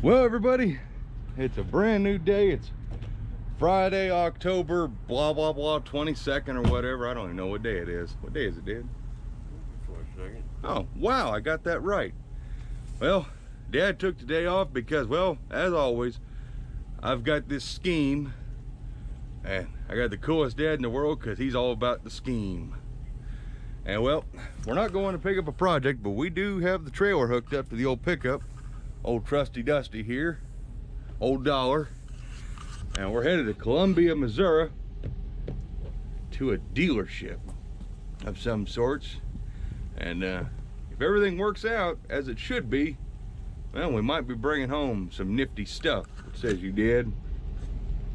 Well, everybody, it's a brand new day. It's Friday, October, blah, blah, blah, 22nd or whatever. I don't even know what day it is. What day is it, Dad? For a second. Oh, wow, I got that right. Well, Dad took the day off because, well, as always, I've got this scheme. And I got the coolest dad in the world because he's all about the scheme. And, well, we're not going to pick up a project, but we do have the trailer hooked up to the old pickup. Old Trusty Dusty here, old Dollar, and we're headed to Columbia, Missouri to a dealership of some sorts. And if everything works out as it should be, well, we might be bringing home some nifty stuff. What says you, Dad?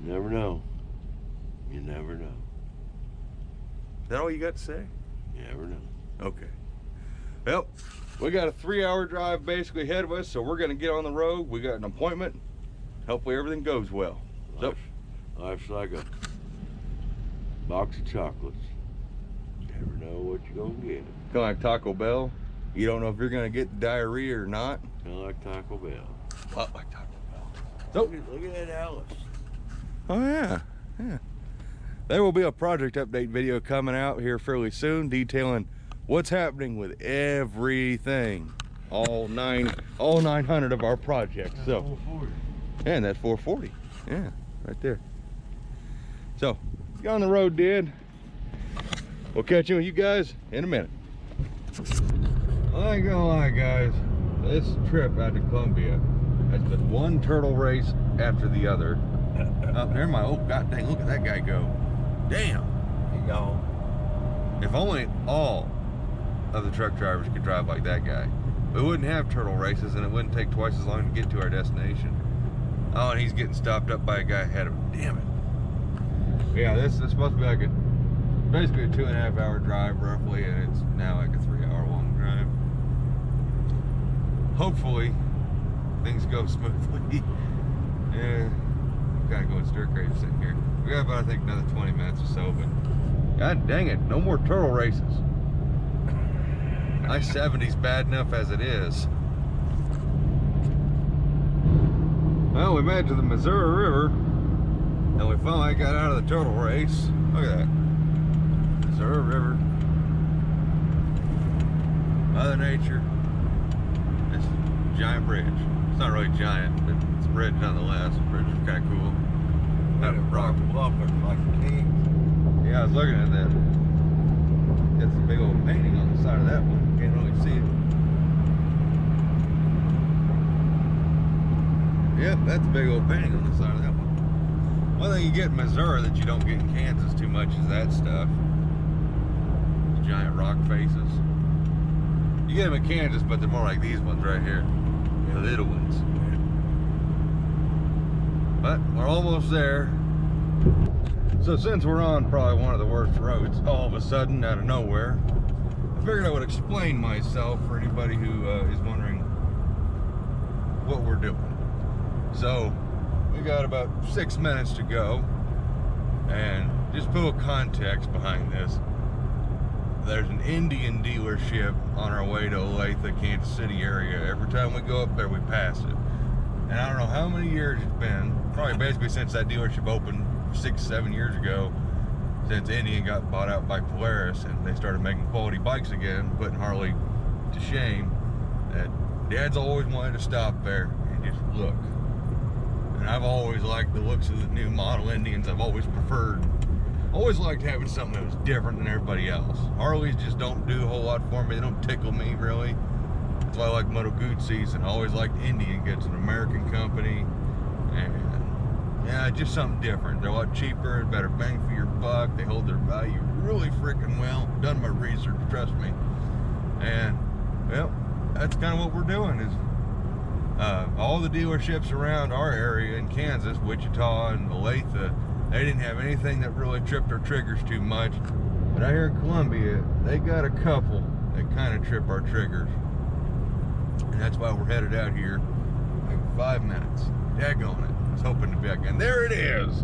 You never know. You never know. Is that all you got to say? You never know. Okay. Well, we got a 3-hour drive basically ahead of us, so we're going to get on the road. We got an appointment. Hopefully everything goes well. Life's like a box of chocolates. You never know what you're going to get. Kind of like Taco Bell. You don't know if you're going to get diarrhea or not. Kind of like Taco Bell. A lot like Taco Bell. So, look at that Alice. Oh, yeah. Yeah. There will be a project update video coming out here fairly soon detailing what's happening with everything, all 900 of our projects. So, 440. and that's 440, yeah, right there. So, get on the road, Dad. We'll catch you with you guys in a minute. I ain't gonna lie, guys, this trip out to Columbia has been one turtle race after the other. Up there, oh god dang, look at that guy go. Damn, he gone. If only all of the truck drivers could drive like that guy, we wouldn't have turtle races and it wouldn't take twice as long to get to our destination. Oh, and he's getting stopped up by a guy ahead of him. Damn it. Yeah, this is supposed to be like basically a 2.5-hour drive roughly, and it's now like a 3-hour long drive. Hopefully things go smoothly. Yeah, I'm kind of going stir crazy sitting here. We got about, I think, another 20 minutes or so, but god dang it, no more turtle races. I-70's bad enough as it is. Well, we made it to the Missouri River, and we finally got out of the turtle race. Look at that. Missouri River. Mother Nature. This giant bridge. It's not really giant, but it's a bridge nonetheless. The bridge is kind of cool. That rock bluff looks like a king. Yeah, I was looking at that. Got some big old painting on the side of that one. Can't really see it. Yep, that's a big old painting on the side of that one. One thing you get in Missouri that you don't get in Kansas too much is that stuff. Those giant rock faces. You get them in Kansas, but they're more like these ones right here. The little ones. But we're almost there. So since we're on probably one of the worst roads, all of a sudden, out of nowhere, I figured I would explain myself for anybody who is wondering what we're doing. So we got about 6 minutes to go, and just put a little context behind this. There's an Indian dealership on our way to Olathe, Kansas City area. Every time we go up there, we pass it. And I don't know how many years it's been, probably basically since that dealership opened 6-7 years ago, since Indian got bought out by Polaris and they started making quality bikes again, putting Harley to shame, that Dad's always wanted to stop there and just look. And I've always liked the looks of the new model Indians. I've always liked having something that was different than everybody else. Harleys just don't do a whole lot for me. They don't tickle me really. That's why I like Moto Guzzi's, and I always liked Indian. It's an American company, and yeah, just something different. They're a lot cheaper, better bang for your buck. They hold their value really freaking well. I've done my research, trust me. And well, that's kind of what we're doing. Is all the dealerships around our area in Kansas, Wichita and Olathe, they didn't have anything that really tripped our triggers too much. But out here in Columbia, they got a couple that kind of trip our triggers. And that's why we're headed out here like 5 minutes. Daggone it. I was hoping to be back. And there it is.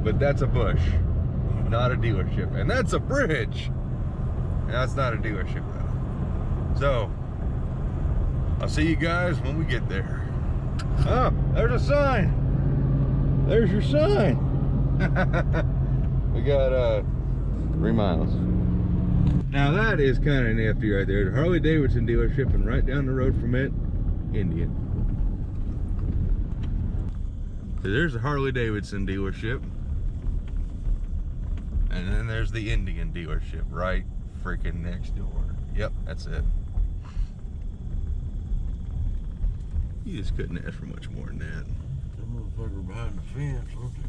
But that's a bush, not a dealership. And that's a bridge. And that's not a dealership though. So, I'll see you guys when we get there. Oh, there's a sign. There's your sign. We got 3 miles. Now that is kind of nifty right there. The Harley Davidson dealership, and right down the road from it, Indian. So there's the Harley Davidson dealership. And then there's the Indian dealership right freaking next door. Yep, that's it. You just couldn't ask for much more than that. That motherfucker behind the fence, aren't they?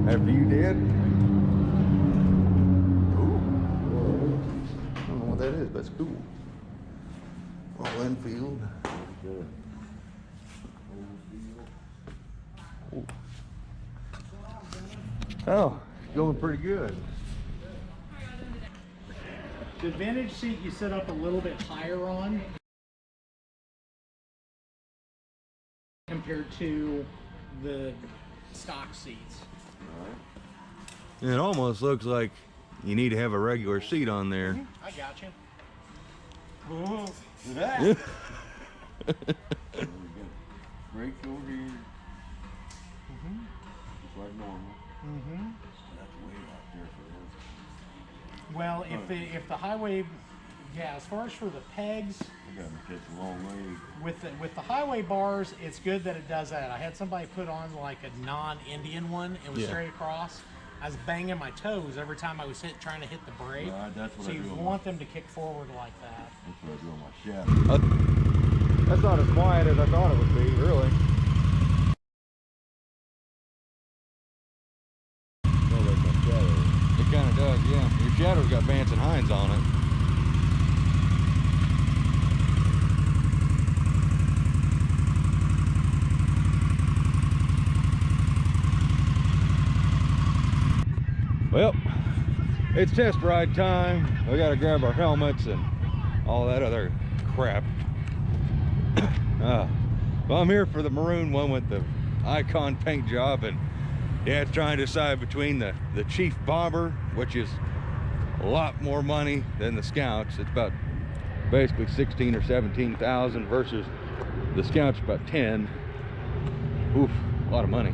After you did? Ooh. I don't know what that is, but it's cool. All infield. Ooh. Oh, going pretty good. The vintage seat you set up a little bit higher on compared to the stock seats. It almost looks like you need to have a regular seat on there. I got you. Brakes over here. Just like normal. That's way out there for Well, if the highway, yeah, as far as for the pegs, I got me catch a long way. with the highway bars, it's good that it does that. I had somebody put on like a non-Indian one. It was straight across. I was banging my toes every time I was trying to hit the brake. Right, that's what so I you do want them to kick forward like that. That's what I do on my shaft. That's not as quiet as I thought it would be, really. It kind of does, yeah. Your shadow's got Vance and Hines on it. Well, it's test ride time. We gotta grab our helmets and all that other crap. Well, I'm here for the maroon one with the icon paint job, and yeah, it's trying to decide between the Chief Bomber, which is a lot more money than the Scouts. It's about basically 16 or 17,000 versus the Scouts about 10. Oof, a lot of money.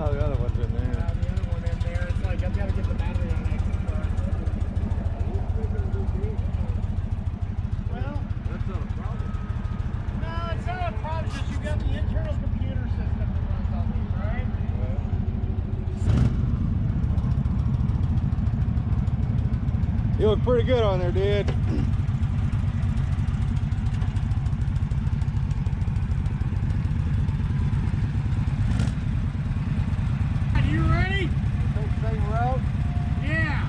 Oh, the other one's in there. The other one in there. It's like I've got to get the battery on extra first. Well, That's not a problem. no, it's not a problem. Just you got the internal computer system that runs on these, right? You look pretty good on there, dude. Are you ready? Same route? Yeah.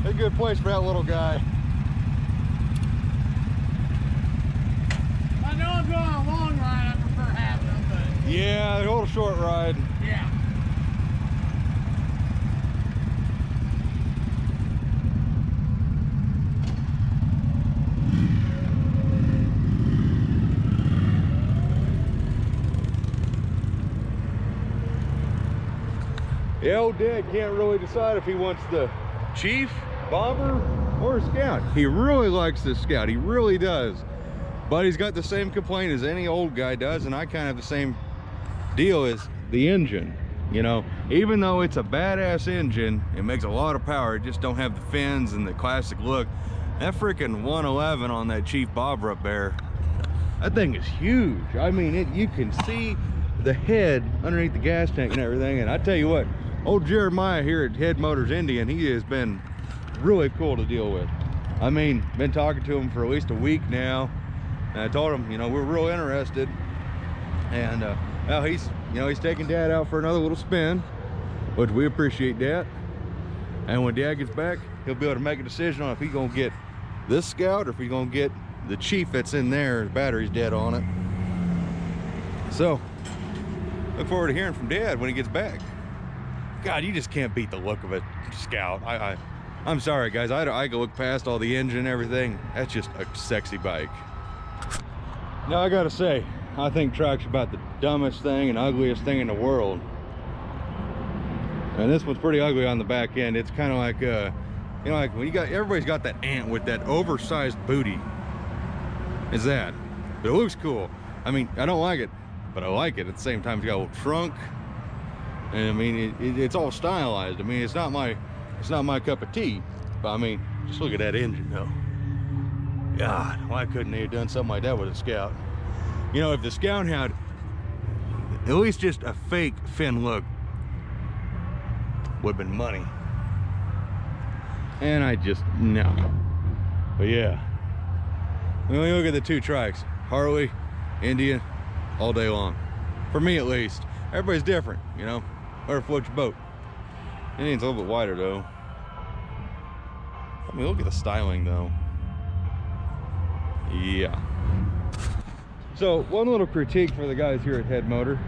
A good place for that little guy. I know I'm going on a long ride. I prefer having them, but Yeah, a little short ride. yeah. Yeah, old Dad can't really decide if he wants the Chief, Bomber, or Scout. He really likes this Scout, he really does. But he's got the same complaint as any old guy does, and I kind of have the same deal as the engine. You know, even though it's a badass engine, it makes a lot of power, it just don't have the fins and the classic look. That freaking 111 on that Chief Bobber up there, that thing is huge. I mean, you can see the head underneath the gas tank and everything. And I tell you what, old Jeremiah here at Head Motors Indian, he has been really cool to deal with. I mean, been talking to him for at least a week now, and I told him, you know, we're real interested. And well, he's taking Dad out for another little spin, which we appreciate that. And when Dad gets back, he'll be able to make a decision on if he's gonna get this Scout or if he's gonna get the Chief that's in there. The battery's dead on it. So look forward to hearing from Dad when he gets back. God, you just can't beat the look of a Scout. I'm sorry, guys. I can look past all the engine and everything. That's just a sexy bike. Now, I gotta say, I think track's about the dumbest thing and ugliest thing in the world. And this one's pretty ugly on the back end. It's kind of like, you know, like when everybody's got that ant with that oversized booty. Is that? But it looks cool. I mean, I don't like it, but I like it at the same time. It's got a little trunk, and I mean, it's all stylized. I mean, it's not my cup of tea, but I mean, just look at that engine though. God, why couldn't they have done something like that with a Scout? You know, if the Scout had at least just a fake fin look, would have been money. And I just, no. But yeah, when we look at the two trikes, Harley, Indian, all day long. For me at least. Everybody's different, you know, whatever floats your boat. Indian's a little bit wider though. I mean, look at the styling though. Yeah. So one little critique for the guys here at Head Motor.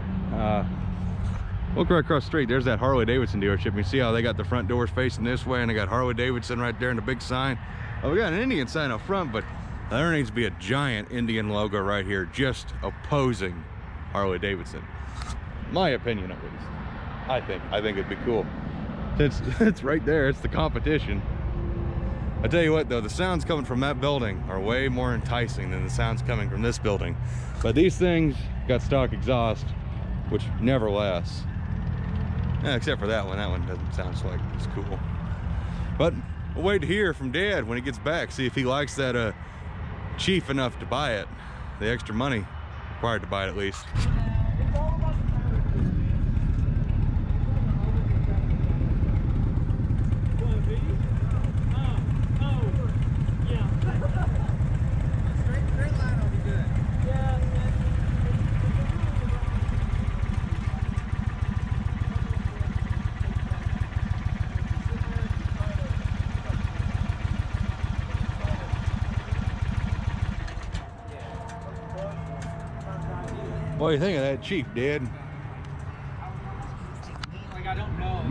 Look right across the street, there's that Harley Davidson dealership. You see how they got the front doors facing this way and they got Harley Davidson right there in the big sign. Oh, we got an Indian sign up front, but there needs to be a giant Indian logo right here just opposing Harley Davidson. My opinion at least. I think it'd be cool. It's right there, it's the competition. I tell you what though, the sounds coming from that building are way more enticing than the sounds coming from this building. But these things got stock exhaust, which never lasts. Yeah, except for that one doesn't sound like it's cool. But we'll wait to hear from Dad when he gets back, see if he likes that Chief enough to buy it. The extra money required to buy it at least. What do you think of that Chief, Dad? Like, I don't know.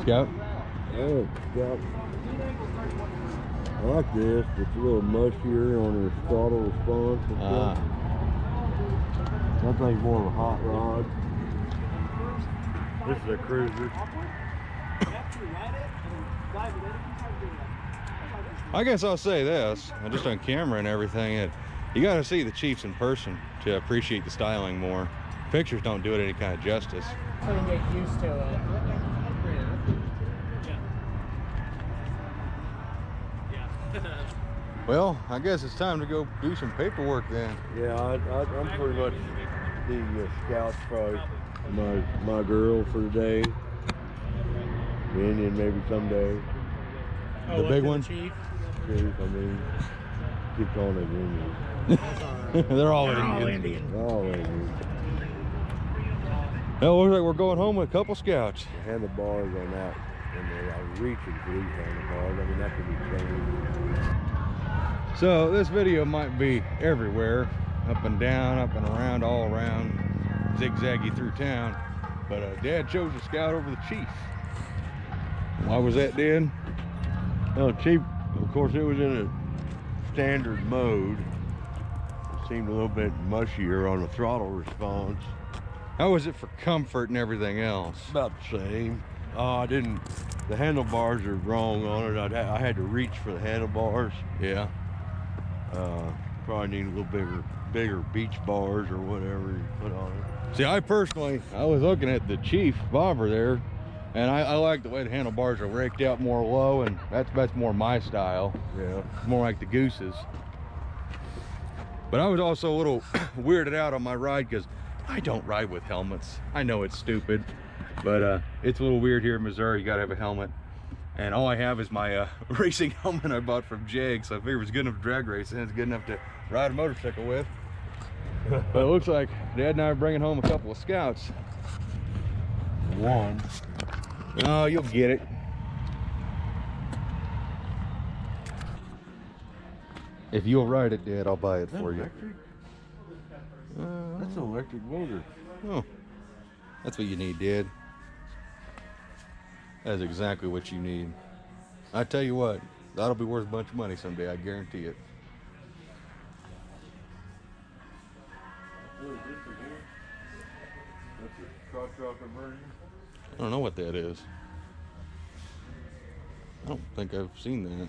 Scout? Oh, Scout. I like this. It's a little mushier on the throttle response. I think more of a hot rod. This is a cruiser. I guess I'll say this, just on camera and everything, You got to see the Chiefs in person to appreciate the styling more. Pictures don't do it any kind of justice. So you get used to it. Well, I guess it's time to go do some paperwork then. Yeah, I'm pretty much the scout's probably my girl for the day. The Indian maybe someday. Oh, The big what, one? Chief? Chief, I mean, keep calling it Indian. That's all right. They're all They're all Indians. Indian. Oh, Indian. Well, looks like we're going home with a couple scouts. The handlebars on that, and I was reaching for these handlebars. I mean, that could be changed. So this video might be everywhere, up and down, up and around, all around, zigzaggy through town. But Dad chose to scout over the Chief. Why was that, Dad? Well, Chief, of course, it was in a standard mode. It seemed a little bit mushier on the throttle response. How was it for comfort and everything else? About the same. The handlebars are wrong on it. I had to reach for the handlebars. Yeah. Probably need a little bigger beach bars or whatever you put on it. See, I was looking at the Chief bobber there, and I like the way the handlebars are raked out more low, and that's more my style. Yeah. It's more like the Goose's. But I was also a little weirded out on my ride because I don't ride with helmets. I know it's stupid, but it's a little weird here in Missouri. You gotta have a helmet. And all I have is my racing helmet I bought from Jag, so I figured it was good enough to drag racing. It's good enough to ride a motorcycle with. But it looks like Dad and I are bringing home a couple of scouts. One. Oh, you'll get it. If you'll ride it, Dad, I'll buy it for you. Electric? That's an electric motor. Oh, that's what you need, Dad. That's exactly what you need. I tell you what, that'll be worth a bunch of money someday, I guarantee it. What is this for here? That's a crotch conversion. I don't know what that is. I don't think I've seen that.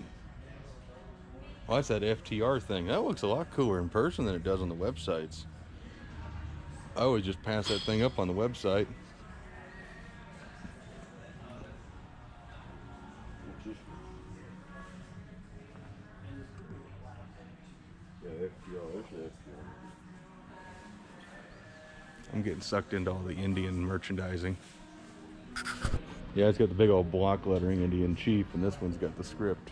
Oh, that's that FTR thing. That looks a lot cooler in person than it does on the websites. I always just pass that thing up on the website. What's this one? Yeah, FTR. That's an FTR. I'm getting sucked into all the Indian merchandising. Yeah, it's got the big old block lettering, Indian Chief, and this one's got the script.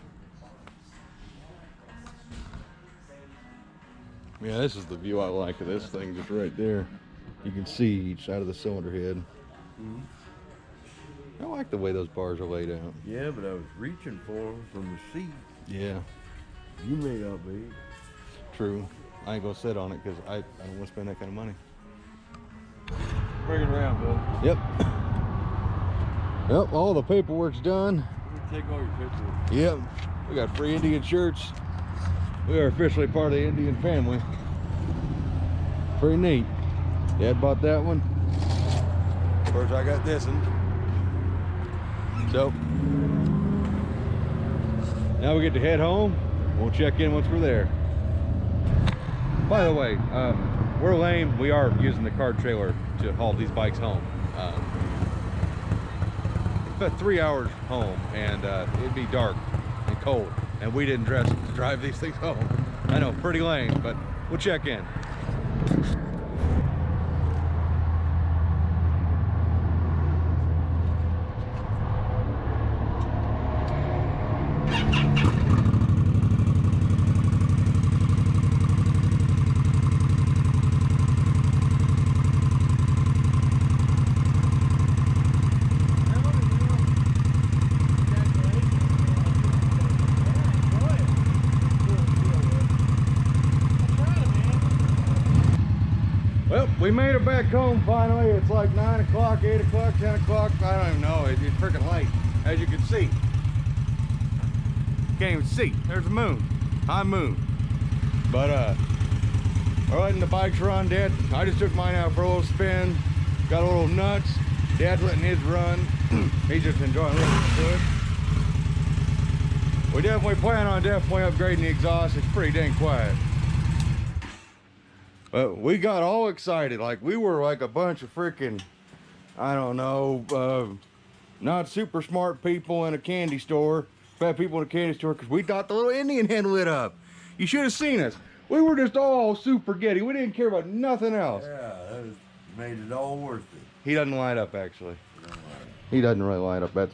Yeah, this is the view I like of this thing, just right there. You can see each side of the cylinder head. Mm-hmm. I like the way those bars are laid out. Yeah, but I was reaching for them from the seat. Yeah, You may not be. true. I ain't gonna sit on it because I don't want to spend that kind of money. Bring it around, bud. Yep. Yep, all the paperwork's done. Let me take all your pictures. Yep, we got free Indian shirts. We are officially part of the Indian family. Pretty neat. Dad bought that one. Of course, I got this one. So, now we get to head home. We'll check in once we're there. By the way, we're lame. We are using the car trailer to haul these bikes home. It's about 3 hours home, and it'd be dark and cold, and we didn't dress to drive these things home. I know, pretty lame, but we'll check in. Well, we made it back home finally. It's like 9 o'clock, 8 o'clock, 10 o'clock. I don't even know. It's freaking late, as you can see. Can't even see. There's the moon. High moon. But, we're letting the bikes run, Dad. I just took mine out for a little spin. Got a little nuts. Dad's letting his run. He's just enjoying listening to it. We definitely plan on upgrading the exhaust. It's pretty dang quiet. But we got all excited. Like we were like a bunch of freaking, I don't know, not super smart people in a candy store, fat people in a candy store, because we thought the little Indian head lit up. You should have seen us. We were just all super giddy. We didn't care about nothing else. Yeah, that made it all worth it. He doesn't light up, actually. He doesn't really light up. We're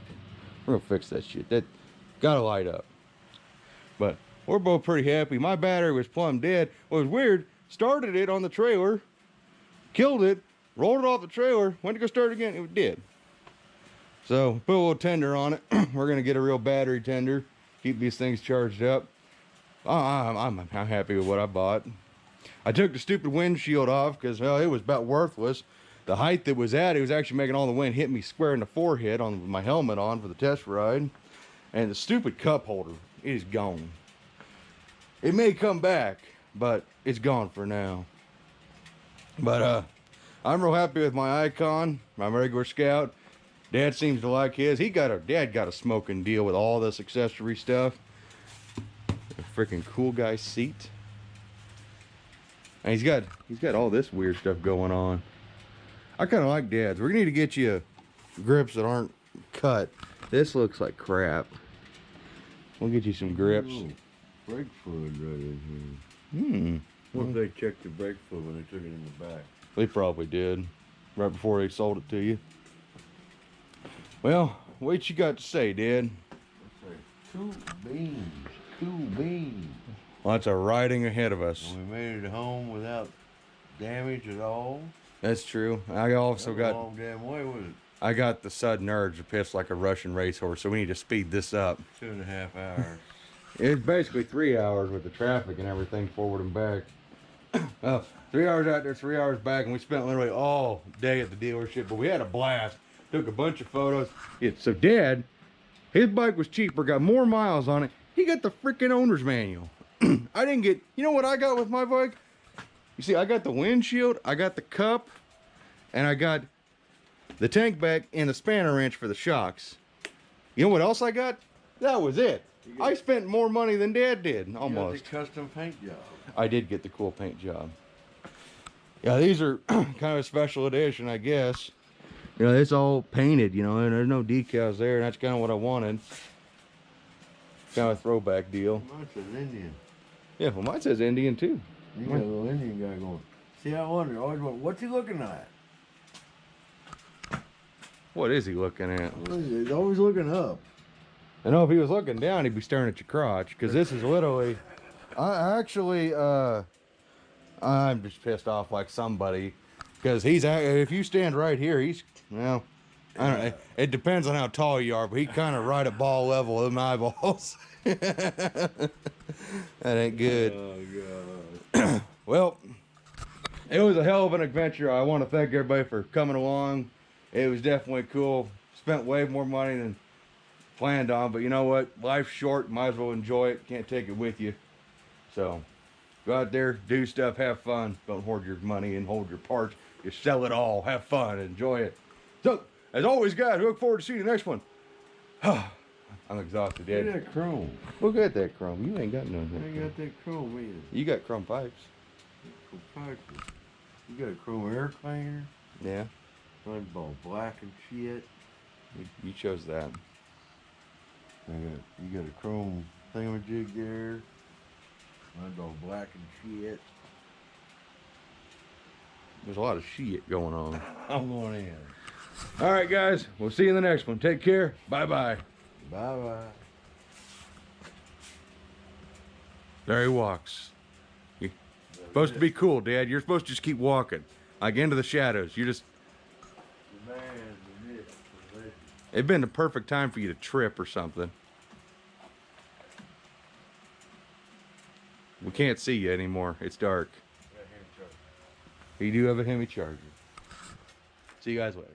gonna fix that shit. That gotta light up. But we're both pretty happy. My battery was plumb dead. What was weird, started it on the trailer, killed it, rolled it off the trailer, went to go start it again, it was dead. So put a little tender on it. We're gonna get a real battery tender, keep these things charged up. I'm happy with what I bought. I took the stupid windshield off because, well, it was about worthless. The height that was at, it was actually making all the wind hit me square in the forehead with my helmet on for the test ride. And the stupid cup holder is gone. It may come back, but it's gone for now. But I'm real happy with my Icon, my regular Scout. Dad seems to like his. Dad got a smoking deal with all this accessory stuff. A freaking cool guy seat. And he's got all this weird stuff going on. I kind of like Dad's. We're gonna need to get you grips that aren't cut. This looks like crap. We'll get you some grips. Oh, brake fluid right in here. What if they checked the brake fluid when they took it in the back? They probably did. Right before they sold it to you. Well, what you got to say, Dad? Two beans. Lots of riding ahead of us. And we made it home without damage at all. That's true. I also got a long damn way with it. I got the sudden urge to piss like a Russian racehorse, so we need to speed this up. 2.5 hours. It's basically 3 hours with the traffic and everything forward and back. 3 hours out there, 3 hours back, and we spent literally all day at the dealership, but we had a blast. Took a bunch of photos. So Dad, his bike was cheaper, got more miles on it. He got the freaking owner's manual. I didn't get, you know what I got with my bike? You see, I got the windshield, I got the cup, and I got the tank back and the spanner wrench for the shocks. You know what else I got? That was it. I spent more money than Dad did, almost. You got the custom paint job. I did get the cool paint job. Yeah, these are kind of a special edition, I guess. You know, it's all painted, you know, and there's no decals there, and that's kind of what I wanted. Kind of a throwback deal. Mine says Indian. Yeah, well, mine says Indian, too. You got a little Indian guy going. See, I wonder, always wonder, what's he looking at? What is he looking at? He's always looking up. I know if he was looking down, he'd be staring at your crotch, because this is literally... I'm just pissed off like somebody, because if you stand right here, he's, well, I don't know, it depends on how tall you are, but he's kind of right at ball level with my eyeballs. That ain't good. Oh, God. Well, it was a hell of an adventure. I want to thank everybody for coming along. It was definitely cool. Spent way more money than planned on, but you know what? Life's short. Might as well enjoy it. Can't take it with you. So go out there, do stuff, have fun. Don't hoard your money and hold your parts. You sell it all. Have fun. Enjoy it. So, as always, guys, we look forward to seeing you next one. I'm exhausted, Dad. Look at that chrome. Look at that chrome. You ain't got none. I ain't got that chrome either. You got chrome pipes. You got a chrome air cleaner. Yeah. Mine's all black and shit. You chose that. You got a chrome thingamajig there. Mine's all black and shit. There's a lot of shit going on. I'm going in. All right, guys. We'll see you in the next one. Take care. Bye-bye. Bye-bye. There he walks. You're supposed to be cool, Dad. You're supposed to just keep walking. Like into the shadows. You just... The man, the myth, the legend. It'd been the perfect time for you to trip or something. We can't see you anymore. It's dark. You do have a Hemi charger. See you guys later.